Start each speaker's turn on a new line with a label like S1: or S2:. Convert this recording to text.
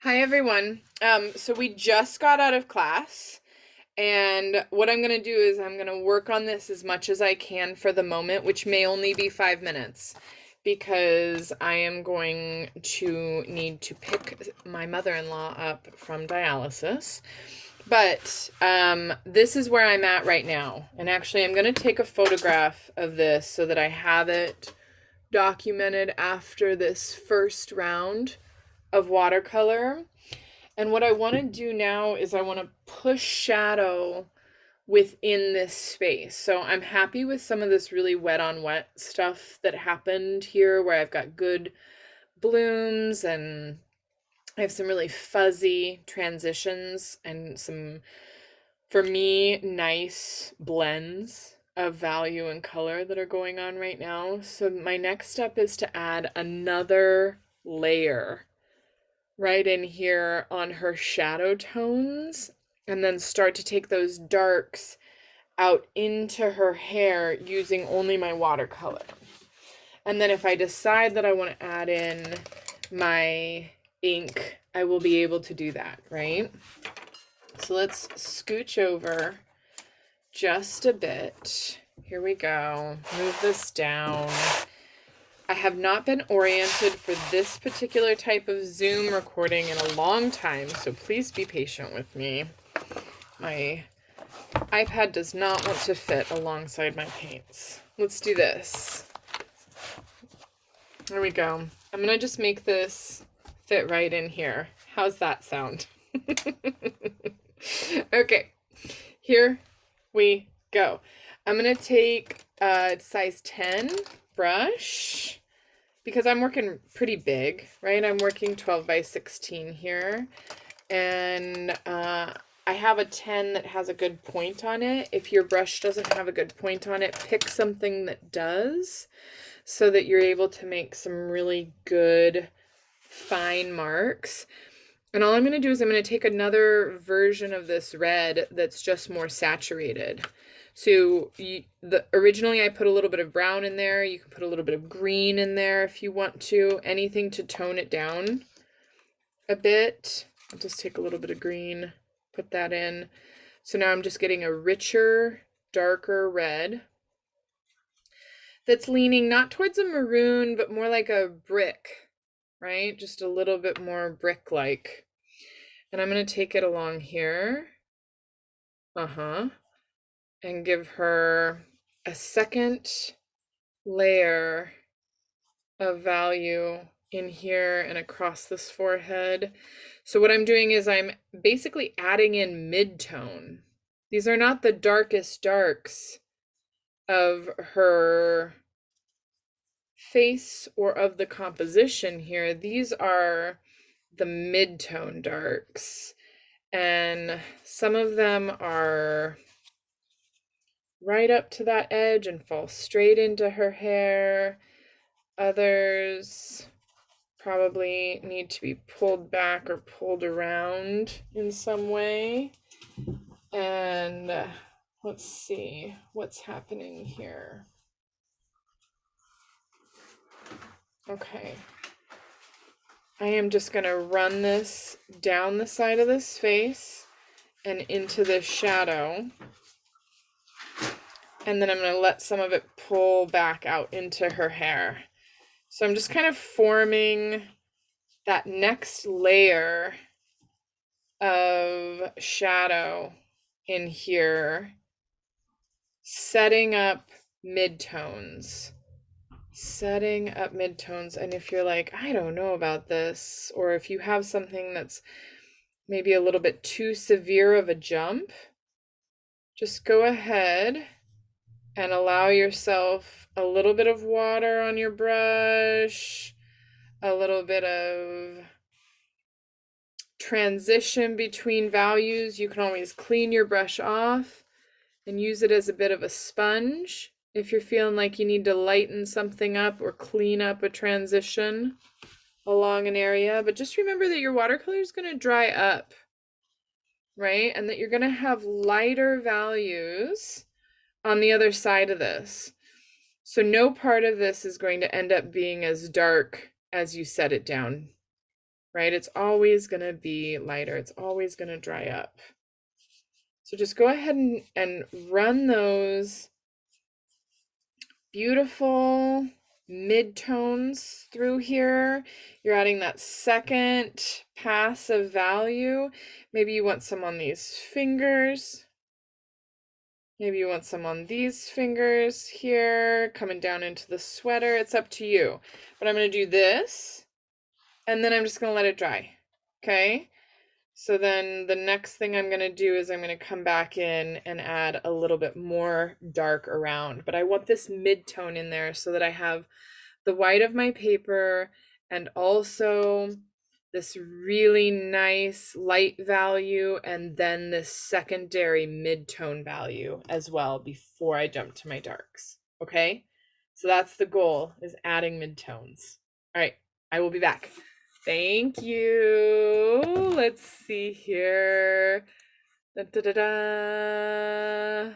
S1: Hi everyone. So we just got out of class, and what I'm gonna do is I'm gonna work on this as much as I can for the moment, which may only be 5 minutes, because I am going to need to pick my mother-in-law up from dialysis. But this is where I'm at right now. And actually, I'm gonna take a photograph of this so that I have it documented after this first round of watercolor. And what I want to do now is I want to push shadow within this space. So I'm happy with some of this really wet on wet stuff that happened here where I've got good blooms and I have some really fuzzy transitions and some, for me, nice blends of value and color that are going on right now. So my next step is to add another layer right in here on her shadow tones and then start to take those darks out into her hair using only my watercolor. And then if I decide that I want to add in my ink, I will be able to do that, right? So let's scooch over just a bit. Here we go. Move this down. I have not been oriented for this particular type of Zoom recording in a long time, so please be patient with me. My iPad does not want to fit alongside my paints. Let's do this. There we go. I'm gonna just make this fit right in here. How's that sound? Okay, here we go. I'm gonna take a size 10 brush because I'm working pretty big, right? I'm working 12 by 16 here. And I have a 10 that has a good point on it. If your brush doesn't have a good point on it, pick something that does so that you're able to make some really good fine marks. And all I'm going to do is I'm going to take another version of this red that's just more saturated. So originally I put a little bit of brown in there. You can put a little bit of green in there if you want to. Anything to tone it down a bit. I'll just take a little bit of green, put that in. So now I'm just getting a richer, darker red that's leaning not towards a maroon, but more like a brick, right? Just a little bit more brick-like. And I'm going to take it along here. And give her a second layer of value in here and across this forehead. So what I'm doing is I'm basically adding in mid-tone. These are not the darkest darks of her face or of the composition here. These are the mid-tone darks. And some of them are right up to that edge and fall straight into her hair. Others probably need to be pulled back or pulled around in some way. And let's see what's happening here. Okay. I am just going to run this down the side of this face and into this shadow. And then I'm going to let some of it pull back out into her hair. So I'm just kind of forming that next layer of shadow in here, setting up midtones. And if you're like, I don't know about this, or if you have something that's maybe a little bit too severe of a jump, just go ahead and allow yourself a little bit of water on your brush, a little bit of transition between values. You can always clean your brush off and use it as a bit of a sponge if you're feeling like you need to lighten something up or clean up a transition along an area. But just remember that your watercolor is going to dry up, right? And that you're going to have lighter values on the other side of this. So no part of this is going to end up being as dark as you set it down, right? It's always going to be lighter. It's always going to dry up. So just go ahead and run those beautiful midtones through here. You're adding that second pass of value. Maybe you want some on these fingers. Maybe you want some on these fingers here, coming down into the sweater. It's up to you. But I'm going to do this, and then I'm just going to let it dry. Okay? So then the next thing I'm going to do is I'm going to come back in and add a little bit more dark around. But I want this mid-tone in there so that I have the white of my paper and also this really nice light value and then this secondary mid-tone value as well before I jump to my darks. Okay? So that's the goal, is adding mid-tones. All right, I will be back. Thank you. Let's see here. Da, da, da, da.